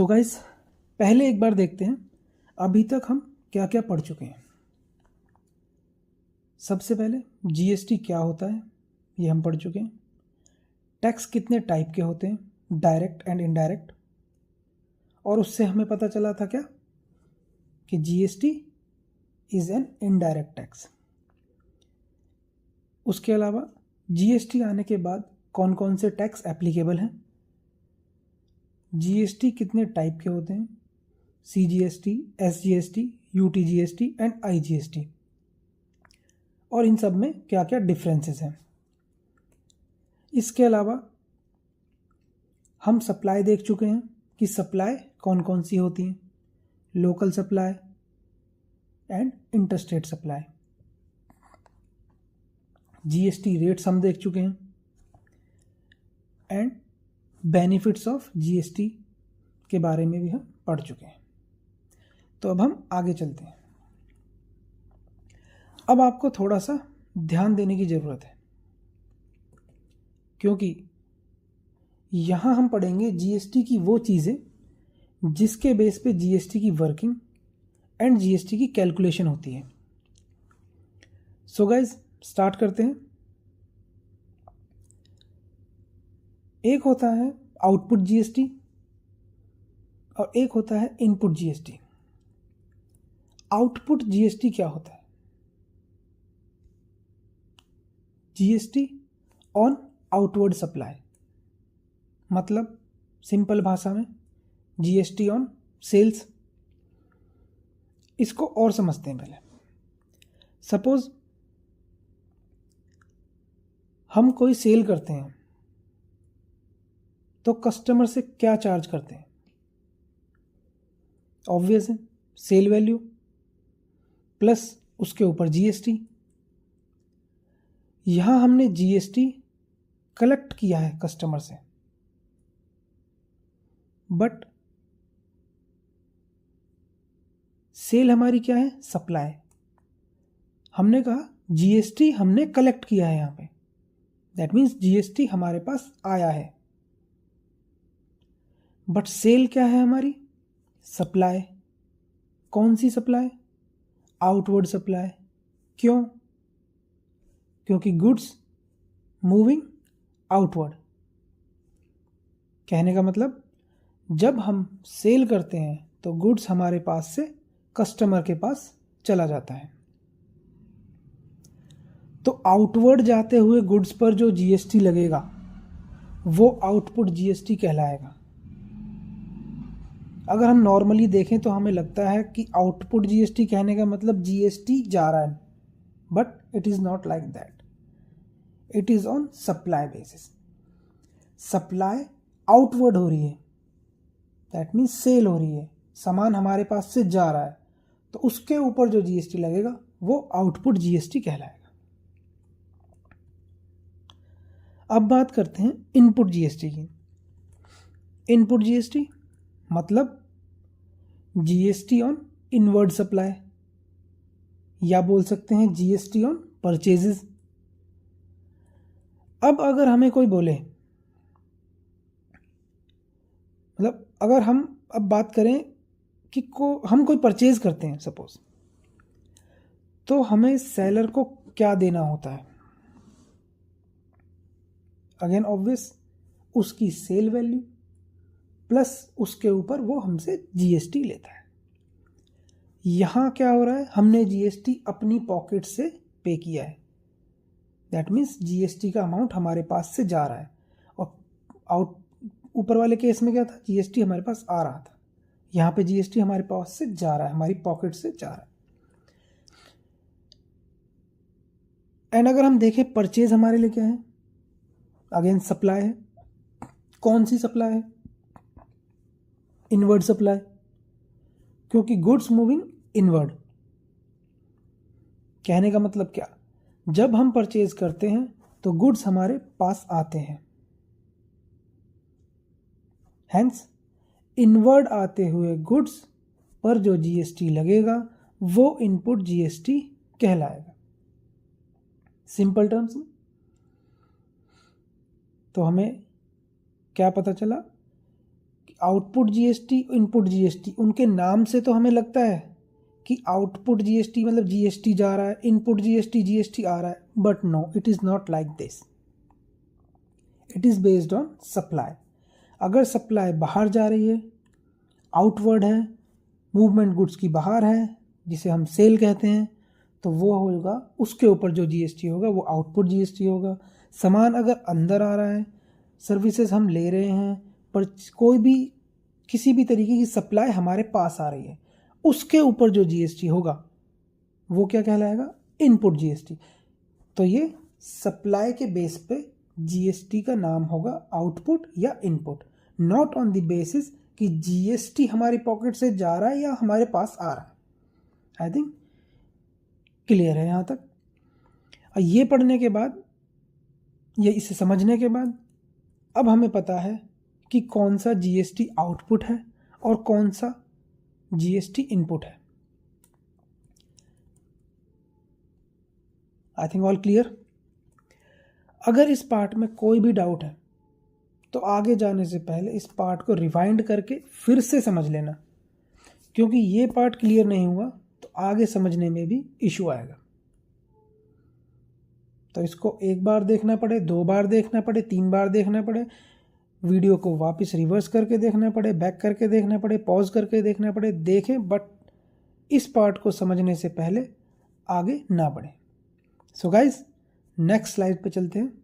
So guys, पहले एक बार देखते हैं अभी तक हम क्या क्या पढ़ चुके हैं। सबसे पहले जीएसटी क्या होता है ये हम पढ़ चुके हैं। टैक्स कितने टाइप के होते हैं, डायरेक्ट एंड इनडायरेक्ट, और उससे हमें पता चला था क्या कि GST is an indirect tax. उसके अलावा जीएसटी आने के बाद कौन कौन से टैक्स एप्लीकेबल हैं, जीएसटी कितने टाइप के होते हैं, CGST, SGST, UTGST and IGST, और इन सब में क्या क्या डिफरेंसेस हैं। इसके अलावा हम सप्लाई देख चुके हैं कि सप्लाई कौन कौन सी होती हैं, local supply and interstate supply. GST rates हम देख चुके हैं एंड बेनिफिट्स ऑफ जीएसटी के बारे में भी हम पढ़ चुके हैं। तो अब हम आगे चलते हैं। अब आपको थोड़ा सा ध्यान देने की ज़रूरत है, क्योंकि यहाँ हम पढ़ेंगे जीएसटी की वो चीज़ें जिसके बेस पे जीएसटी की वर्किंग एंड जीएसटी की कैलकुलेशन होती है। सो गाइज, स्टार्ट करते हैं। एक होता है आउटपुट जीएसटी और एक होता है इनपुट जीएसटी। आउटपुट जीएसटी क्या होता है? जीएसटी ऑन आउटवर्ड सप्लाई, मतलब सिंपल भाषा में जीएसटी ऑन सेल्स। इसको और समझते हैं। पहले सपोज हम कोई सेल करते हैं तो कस्टमर से क्या चार्ज करते हैं? ऑब्वियस है, सेल वैल्यू प्लस उसके ऊपर जीएसटी। यहां हमने जीएसटी कलेक्ट किया है कस्टमर से, बट सेल हमारी क्या है? सप्लाई। हमने कहा जीएसटी हमने कलेक्ट किया है यहां पे, दैट मीन्स जीएसटी हमारे पास आया है, बट सेल क्या है हमारी? सप्लाई। कौन सी सप्लाई? Outward supply. क्यों? क्योंकि गुड्स मूविंग आउटवर्ड। कहने का मतलब जब हम सेल करते हैं तो गुड्स हमारे पास से कस्टमर के पास चला जाता है, तो आउटवर्ड जाते हुए गुड्स पर जो जीएसटी लगेगा वो आउटपुट जीएसटी कहलाएगा। अगर हम नॉर्मली देखें तो हमें लगता है कि आउटपुट जीएसटी कहने का मतलब जीएसटी जा रहा है, but it is not like that. It is on supply basis. Supply outward हो रही है, दैट मीन्स सेल हो रही है, सामान हमारे पास से जा रहा है, तो उसके ऊपर जो जीएसटी लगेगा वो आउटपुट जीएसटी कहलाएगा। अब बात करते हैं इनपुट जीएसटी की। इनपुट जीएसटी मतलब जीएसटी ऑन इनवर्ड सप्लाई, या बोल सकते हैं जीएसटी ऑन परचेजेस। अब अगर हमें कोई बोले, मतलब अगर हम अब बात करें कि हम कोई परचेज करते हैं सपोज, तो हमें सेलर को क्या देना होता है? अगेन ऑब्वियस, उसकी सेल वैल्यू प्लस उसके ऊपर वो हमसे जीएसटी लेता है। यहां क्या हो रहा है? हमने जीएसटी अपनी पॉकेट से पे किया है, दैट मीन्स जीएसटी का अमाउंट हमारे पास से जा रहा है। और ऊपर वाले केस में क्या था? जीएसटी हमारे पास आ रहा था, यहां पे जीएसटी हमारे पास से जा रहा है, हमारी पॉकेट से जा रहा है। एंड अगर हम देखें परचेज हमारे लिए क्या है? अगेन सप्लाई है। कौन सी सप्लाई है? इनवर्ड सप्लाई, क्योंकि गुड्स मूविंग इनवर्ड। कहने का मतलब क्या? जब हम परचेज करते हैं तो गुड्स हमारे पास आते हैं, हेंस इनवर्ड आते हुए गुड्स पर जो जीएसटी लगेगा वो इनपुट जीएसटी कहलाएगा, सिंपल टर्म्स में। तो हमें क्या पता चला कि आउटपुट जीएसटी, इनपुट जीएसटी, उनके नाम से तो हमें लगता है कि आउटपुट जीएसटी मतलब जीएसटी जा रहा है, इनपुट जीएसटी जीएसटी आ रहा है, but no, it is not like this. It is based on supply. अगर सप्लाई बाहर जा रही है, आउटवर्ड है, मूवमेंट गुड्स की बाहर है, जिसे हम सेल कहते हैं, तो वो होगा, उसके ऊपर जो जीएसटी होगा वो आउटपुट जीएसटी होगा। सामान अगर अंदर आ रहा है, सर्विसेज हम ले रहे हैं, पर कोई भी किसी भी तरीके की सप्लाई हमारे पास आ रही है, उसके ऊपर जो जीएसटी होगा वो क्या कहलाएगा? Input GST. तो ये सप्लाई के बेस पे जीएसटी का नाम होगा आउटपुट या input, not on the basis कि जीएसटी हमारी पॉकेट से जा रहा है या हमारे पास आ रहा है। आई थिंक क्लियर है यहाँ तक। और ये पढ़ने के बाद, ये इसे समझने के बाद, अब हमें पता है कि कौन सा जीएसटी आउटपुट है और कौन सा जीएसटी इनपुट है। I think all clear. अगर इस पार्ट में कोई भी डाउट है तो आगे जाने से पहले इस पार्ट को रिवाइंड करके फिर से समझ लेना, क्योंकि ये पार्ट क्लियर नहीं हुआ तो आगे समझने में भी इशू आएगा। तो इसको एक बार देखना पड़े, 2 बार देखना पड़े, 3 बार देखना पड़े, वीडियो को वापस रिवर्स करके देखना पड़े, बैक करके देखना पड़े, पॉज करके देखना पड़े, देखें, बट इस पार्ट को समझने से पहले आगे ना बढ़े। सो गाइज, नेक्स्ट स्लाइड पे चलते हैं।